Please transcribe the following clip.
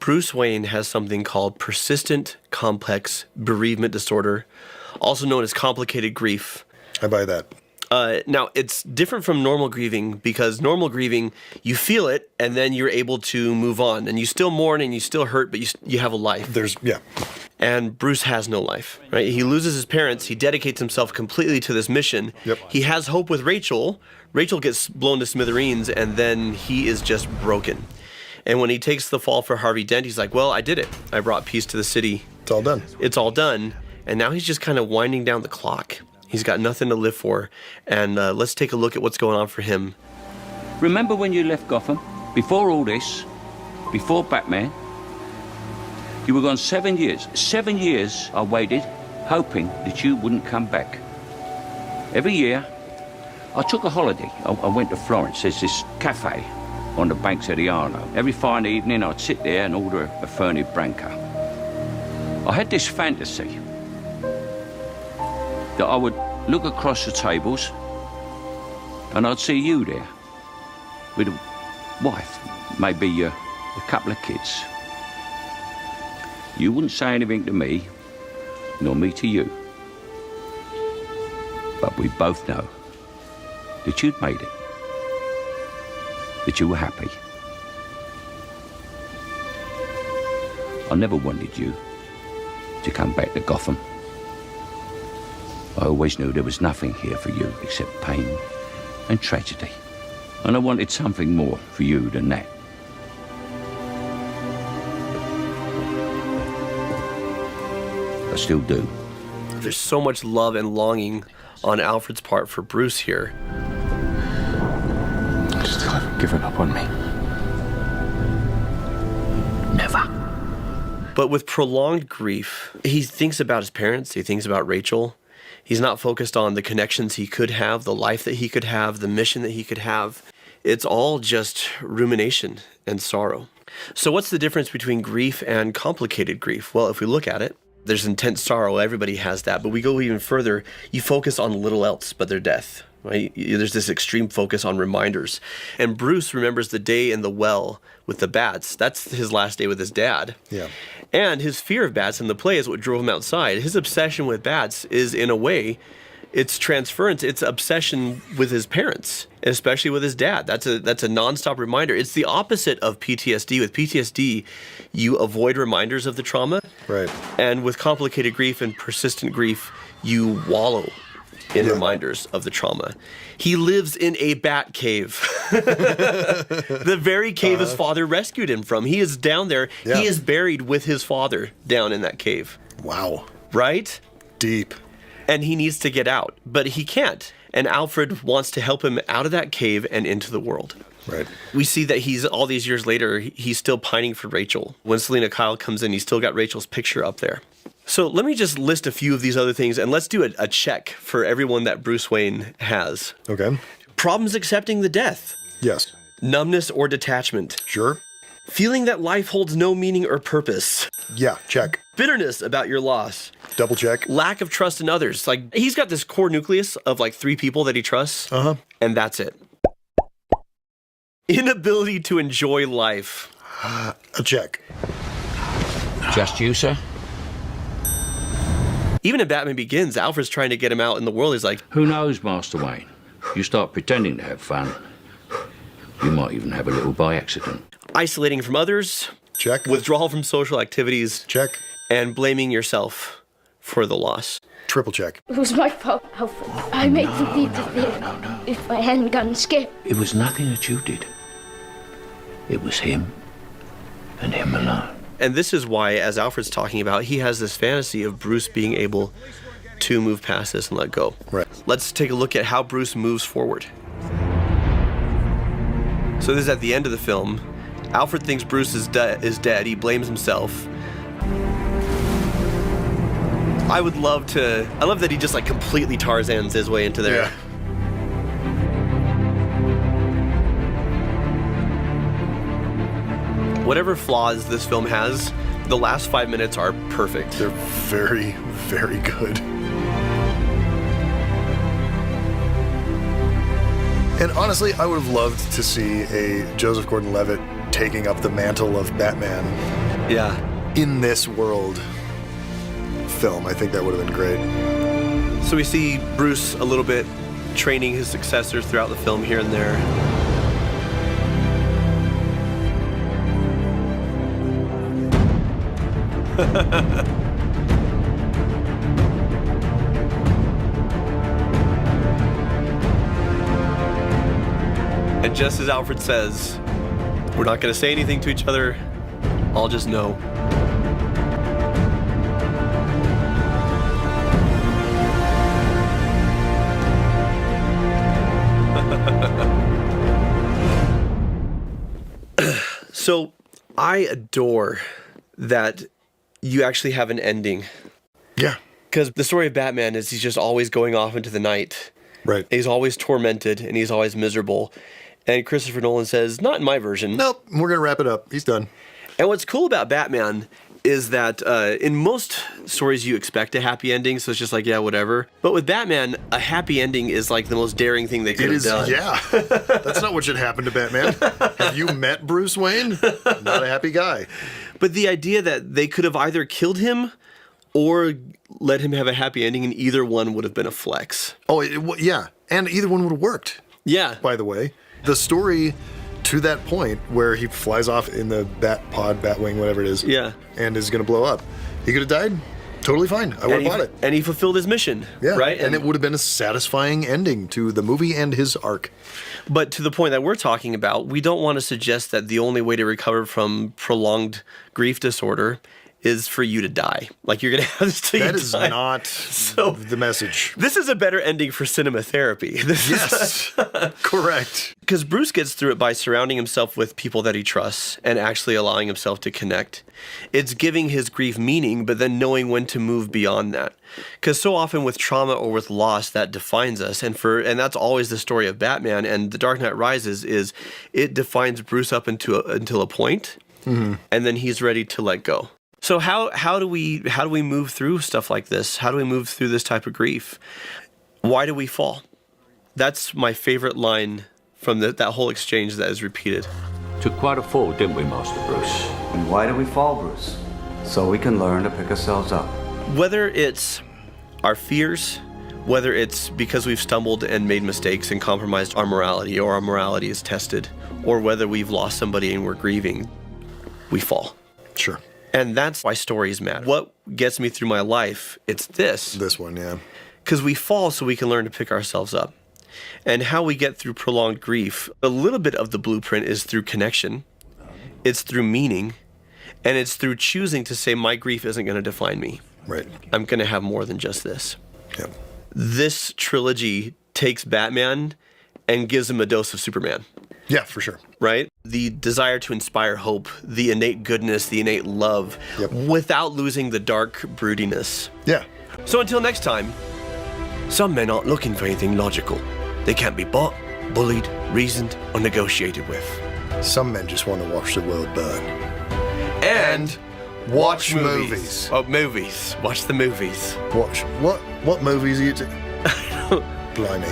Bruce Wayne has something called persistent complex bereavement disorder, also known as complicated grief. I buy that. Now, it's different from normal grieving because normal grieving, you feel it and then you're able to move on. And you still mourn and you still hurt, but you have a life. And Bruce has no life, right? He loses his parents. He dedicates himself completely to this mission. Yep. He has hope with Rachel. Rachel gets blown to smithereens and then he is just broken. And when he takes the fall for Harvey Dent, he's like, well, I did it. I brought peace to the city. It's all done. It's all done. And now he's just kind of winding down the clock. He's got nothing to live for. And let's take a look at what's going on for him. Remember when you left Gotham? Before all this, before Batman, you were gone 7 years. 7 years I waited, hoping that you wouldn't come back. Every year, I took a holiday. I went to Florence. There's this cafe on the banks of the Arno. Every fine evening, I'd sit there and order a Fernet Branca. I had this fantasy that I would look across the tables and I'd see you there with a wife, maybe a couple of kids. You wouldn't say anything to me, nor me to you. But we both know that you'd made it, that you were happy. I never wanted you to come back to Gotham. I always knew there was nothing here for you except pain and tragedy. And I wanted something more for you than that. I still do. There's so much love and longing on Alfred's part for Bruce here. You still haven't given up on me. Never. But with prolonged grief, he thinks about his parents, he thinks about Rachel. He's not focused on the connections he could have, the life that he could have, the mission that he could have. It's all just rumination and sorrow. So what's the difference between grief and complicated grief? Well, if we look at it, there's intense sorrow. Everybody has that. But we go even further. You focus on little else but their death. Right? There's this extreme focus on reminders. And Bruce remembers the day in the well with the bats. That's his last day with his dad. Yeah. And his fear of bats in the play is what drove him outside. His obsession with bats is, in a way, it's transference. It's obsession with his parents, and especially with his dad. That's a nonstop reminder. It's the opposite of PTSD. With PTSD, you avoid reminders of the trauma. Right. And with complicated grief and persistent grief, you wallow in reminders of the trauma. He lives in a bat cave. The very cave his father rescued him from. He is down there. Yeah. He is buried with his father down in that cave. Wow. Right? Deep. And he needs to get out, but he can't. And Alfred wants to help him out of that cave and into the world. Right. We see that he's, all these years later, he's still pining for Rachel. When Selena Kyle comes in, he's still got Rachel's picture up there. So let me just list a few of these other things, and let's do a check for everyone that Bruce Wayne has. Okay. Problems accepting the death. Yes. Numbness or detachment. Sure. Feeling that life holds no meaning or purpose. Yeah, check. Bitterness about your loss. Double check. Lack of trust in others. Like, he's got this core nucleus of like 3 people that he trusts. And that's it. Inability to enjoy life. A check. Just you, sir? Even in Batman Begins, Alfred's trying to get him out in the world. He's like, Who knows, Master Wayne? You start pretending to have fun, you might even have a little by accident. isolating from others. Check. Withdrawal from social activities. Check. And blaming yourself for the loss. Triple check. It was my fault, Alfred. I made them interfere. If I hadn't gotten scared. It was nothing that you did. It was him, and him alone. And this is why, as Alfred's talking about, he has this fantasy of Bruce being able to move past this and let go. Right. Let's take a look at how Bruce moves forward. So this is at the end of the film. Alfred thinks Bruce is dead. He blames himself. I love that he just like completely Tarzan's his way into there. Yeah. Whatever flaws this film has, the last 5 minutes are perfect. They're very, very good. And honestly, I would have loved to see a Joseph Gordon-Levitt taking up the mantle of Batman Yeah. in this world film. I think that would have been great. So we see Bruce a little bit training his successors throughout the film here and there. And just as Alfred says, we're not going to say anything to each other. I'll just know. So I adore that you actually have an ending. Yeah. Because the story of Batman is he's just always going off into the night. Right. He's always tormented and he's always miserable. And Christopher Nolan says, not in my version. Nope. We're going to wrap it up. He's done. And what's cool about Batman is that in most stories you expect a happy ending, so it's just like, yeah, whatever. But with Batman, a happy ending is like the most daring thing they could have done. Yeah. That's not what should happen to Batman. Have you met Bruce Wayne? Not a happy guy. But the idea that they could have either killed him or let him have a happy ending, and either one would have been a flex. Oh, yeah. And either one would have worked, Yeah. by the way. The story to that point where he flies off in the Batwing, whatever it is, Yeah. and is going to blow up. He could have died. Totally fine. I would have bought it. And he fulfilled his mission. Yeah. Right? And it would have been a satisfying ending to the movie and his arc. But to the point that we're talking about, we don't want to suggest that the only way to recover from prolonged grief disorder is for you to die. Like, you're going to have this till That you is die. not the message. This is a better ending for cinema therapy. Yes. Correct. Because Bruce gets through it by surrounding himself with people that he trusts and actually allowing himself to connect. It's giving his grief meaning, but then knowing when to move beyond that. Because so often with trauma or with loss, that defines us. And that's always the story of Batman. And The Dark Knight Rises is it defines Bruce up until a point, and then he's ready to let go. So how do we move through stuff like this? How do we move through this type of grief? Why do we fall? That's my favorite line from that whole exchange that is repeated. Took quite a fall, didn't we, Master Bruce? And why do we fall, Bruce? So we can learn to pick ourselves up. Whether it's our fears, whether it's because we've stumbled and made mistakes and compromised our morality, or our morality is tested, or whether we've lost somebody and we're grieving, we fall. Sure. And that's why stories matter. What gets me through my life, it's this. This one, yeah. Because we fall so we can learn to pick ourselves up. And how we get through prolonged grief, a little bit of the blueprint is through connection. It's through meaning. And it's through choosing to say, my grief isn't going to define me. Right. I'm going to have more than just this. Yeah. This trilogy takes Batman and gives him a dose of Superman. Yeah, for sure. Right? The desire to inspire hope, the innate goodness, the innate love, without losing the dark broodiness. Yeah. So until next time, some men aren't looking for anything logical. They can't be bought, bullied, reasoned, or negotiated with. Some men just want to watch the world burn. And Watch movies. Oh, movies. Watch the movies. Watch. What movies are you Blimey.